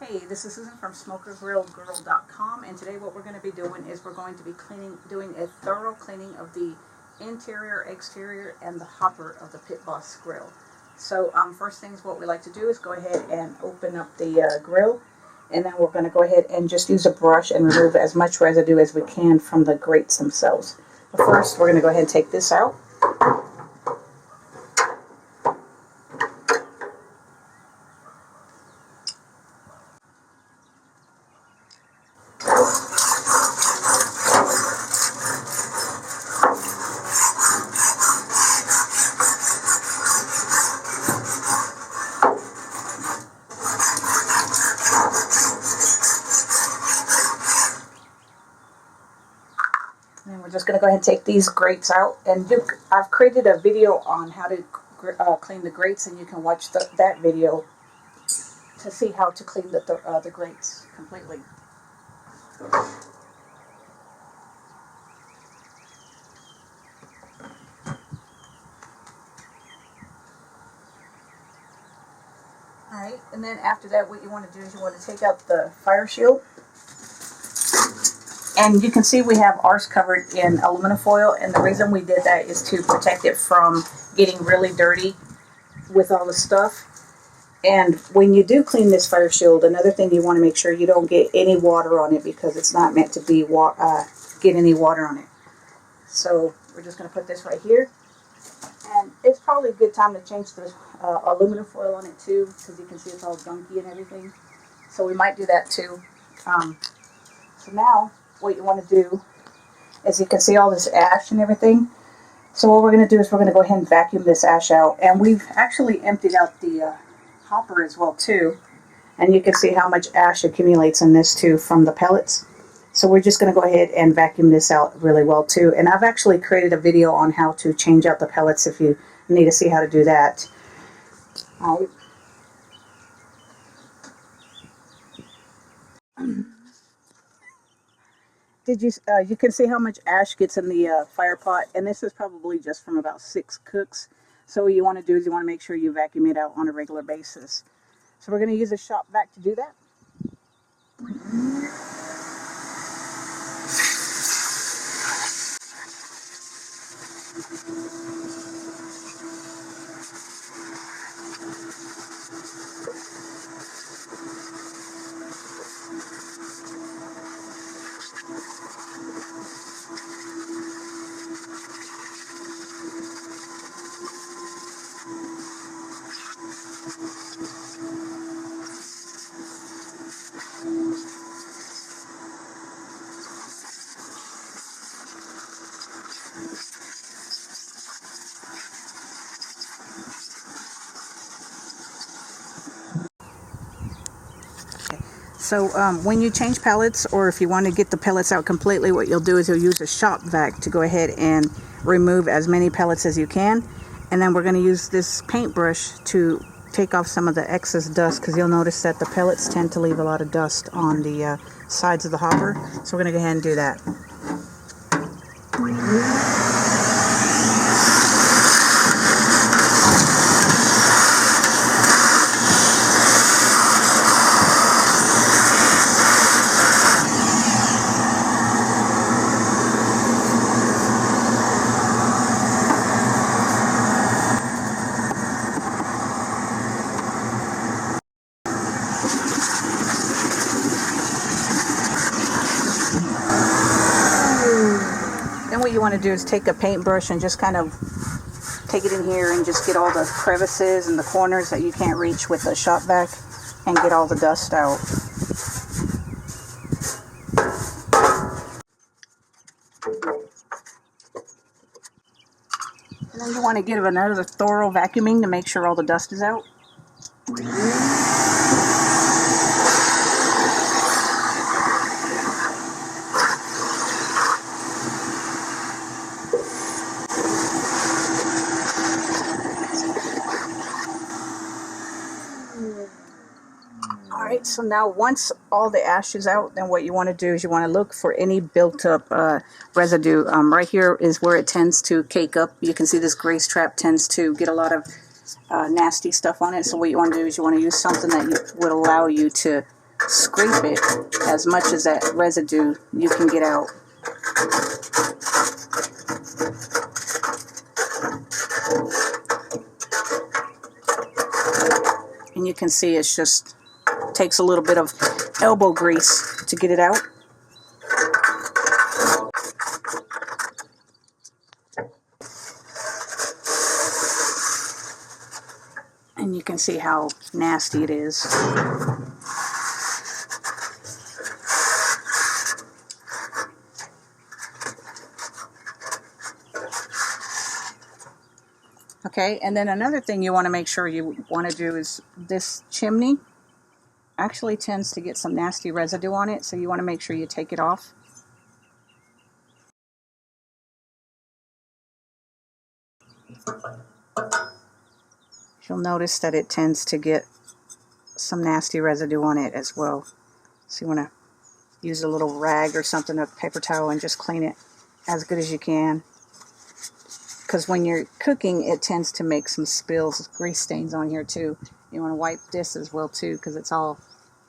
Hey, this is Susan from SmokerGrillGirl.com, and today what we're going to be doing is we're going to be doing a thorough cleaning of the interior, exterior, and the hopper of the Pit Boss grill. So first things what we like to do is go ahead and open up the grill, and then we're going to go ahead and just use a brush and remove as much residue as we can from the grates themselves. But first we're going to go ahead and take this out. And we're just going to go ahead and take these grates out. And I've created a video on how to clean the grates, and you can watch that video to see how to clean the grates completely. Alright, and then after that what you want to do is you want to take out the fire shield. And you can see we have ours covered in aluminum foil, and the reason we did that is to protect it from getting really dirty with all the stuff. And when you do clean this fire shield, another thing you want to make sure you don't get any water on it, because it's not meant to be get any water on it. So we're just going to put this right here. And it's probably a good time to change the aluminum foil on it too, because you can see it's all gunky and everything. So we might do that too. So now what you want to do is, you can see all this ash and everything. So what we're going to do is we're going to go ahead and vacuum this ash out. And we've actually emptied out the hopper as well too. And you can see how much ash accumulates in this too from the pellets. So we're just going to go ahead and vacuum this out really well too. And I've actually created a video on how to change out the pellets if you need to see how to do that. All right. You can see how much ash gets in the fire pot, and this is probably just from about 6 cooks. So what you want to do is you want to make sure you vacuum it out on a regular basis. So we're going to use a shop vac to do that. So when you change pellets, or if you want to get the pellets out completely, what you'll do is you'll use a shop vac to go ahead and remove as many pellets as you can. And then we're going to use this paintbrush to take off some of the excess dust, because you'll notice that the pellets tend to leave a lot of dust on the sides of the hopper. So we're going to go ahead and do that. Then what you want to do is take a paintbrush and just kind of take it in here and just get all the crevices and the corners that you can't reach with the shop vac, and get all the dust out. And then you want to give another thorough vacuuming to make sure all the dust is out. Alright, so now once all the ash is out, then what you want to do is you want to look for any built up residue. Right here is where it tends to cake up. You can see this grease trap tends to get a lot of nasty stuff on it. So what you want to do is you want to use something that would allow you to scrape it as much as that residue you can get out. And you can see it's just takes a little bit of elbow grease to get it out. And you can see how nasty it is. Okay, and then another thing you want to make sure you want to do is this chimney actually tends to get some nasty residue on it, so you want to make sure you take it off. You'll notice that it tends to get some nasty residue on it as well. So you want to use a little rag or something, a paper towel, and just clean it as good as you can. Because when you're cooking, it tends to make some spills, grease stains on here too. You want to wipe this as well too, because it's all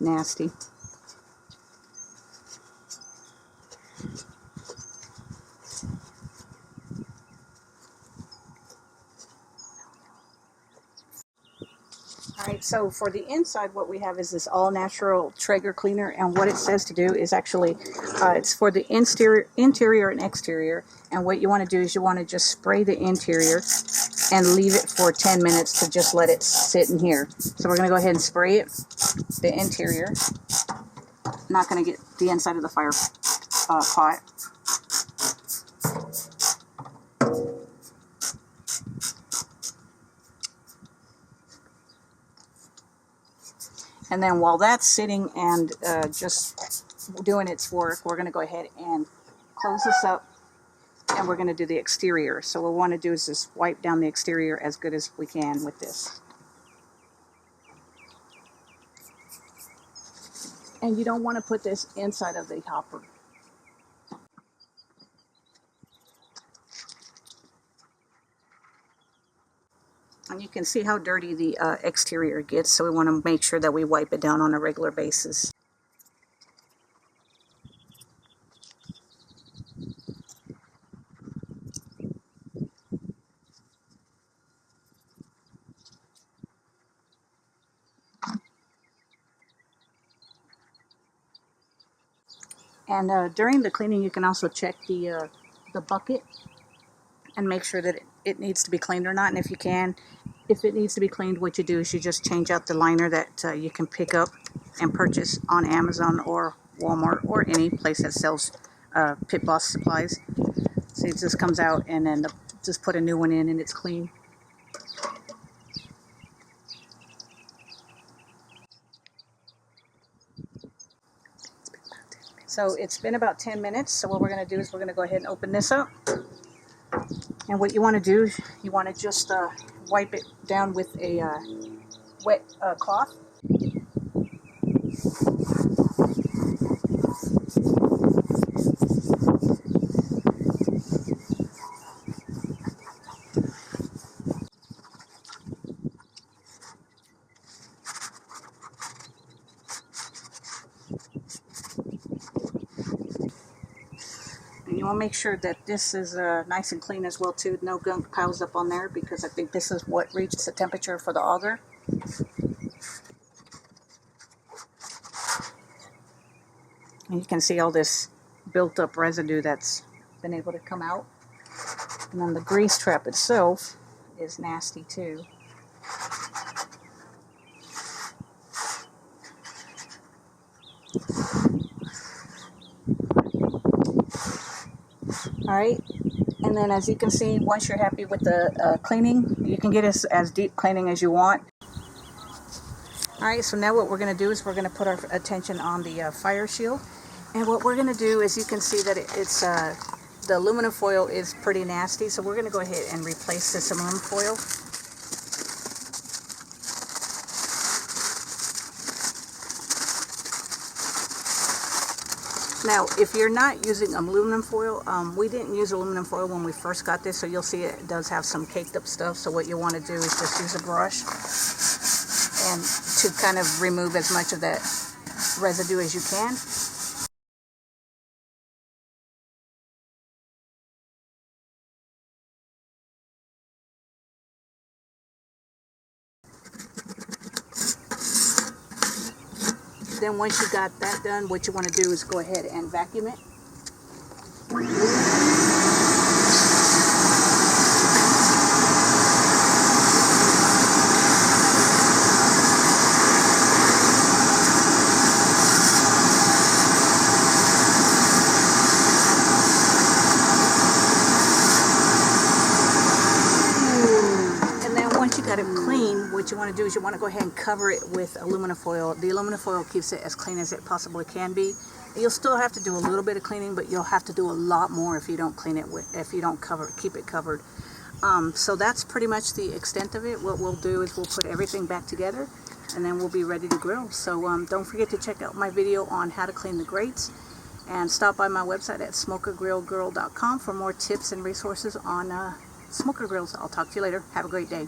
nasty. Alright, so for the inside, what we have is this all-natural Traeger cleaner, and what it says to do is actually, it's for the interior and exterior, and what you want to do is you want to just spray the interior and leave it for 10 minutes to just let it sit in here. So we're going to go ahead and spray it, the interior. Not going to get the inside of the fire pot. And then while that's sitting and just doing its work, we're going to go ahead and close this up, and we're going to do the exterior. So what we want to do is just wipe down the exterior as good as we can with this. And you don't want to put this inside of the hopper. And you can see how dirty the exterior gets, so we want to make sure that we wipe it down on a regular basis. And during the cleaning, you can also check the bucket and make sure that it needs to be cleaned or not. And if you can, if it needs to be cleaned, what you do is you just change out the liner that you can pick up and purchase on Amazon or Walmart or any place that sells pit boss supplies. So it just comes out, and then just put a new one in and it's clean. So it's been about 10 minutes. So what we're going to do is we're going to go ahead and open this up. And what you want to do, you want to just wipe it down with a wet cloth. And you want to make sure that this is nice and clean as well too. No gunk piles up on there, because I think this is what reaches the temperature for the auger. And you can see all this built up residue that's been able to come out. And then the grease trap itself is nasty too. Alright, and then as you can see, once you're happy with the cleaning, you can get as deep cleaning as you want. Alright, so now what we're going to do is we're going to put our attention on the fire shield. And what we're going to do is, you can see that it's the aluminum foil is pretty nasty, so we're going to go ahead and replace this aluminum foil. Now, if you're not using aluminum foil, we didn't use aluminum foil when we first got this, so you'll see it does have some caked up stuff. So what you want to do is just use a brush and to kind of remove as much of that residue as you can. Then once you got that done, what you want to do is go ahead and vacuum it. Once you got it clean, what you want to do is you want to go ahead and cover it with aluminum foil. The aluminum foil keeps it as clean as it possibly can be. You'll still have to do a little bit of cleaning, but you'll have to do a lot more if you don't clean it if you don't keep it covered. So that's pretty much the extent of it. What we'll do is we'll put everything back together, and then we'll be ready to grill. So don't forget to check out my video on how to clean the grates, and stop by my website at smokergrillgirl.com for more tips and resources on smoker grills. I'll talk to you later. Have a great day.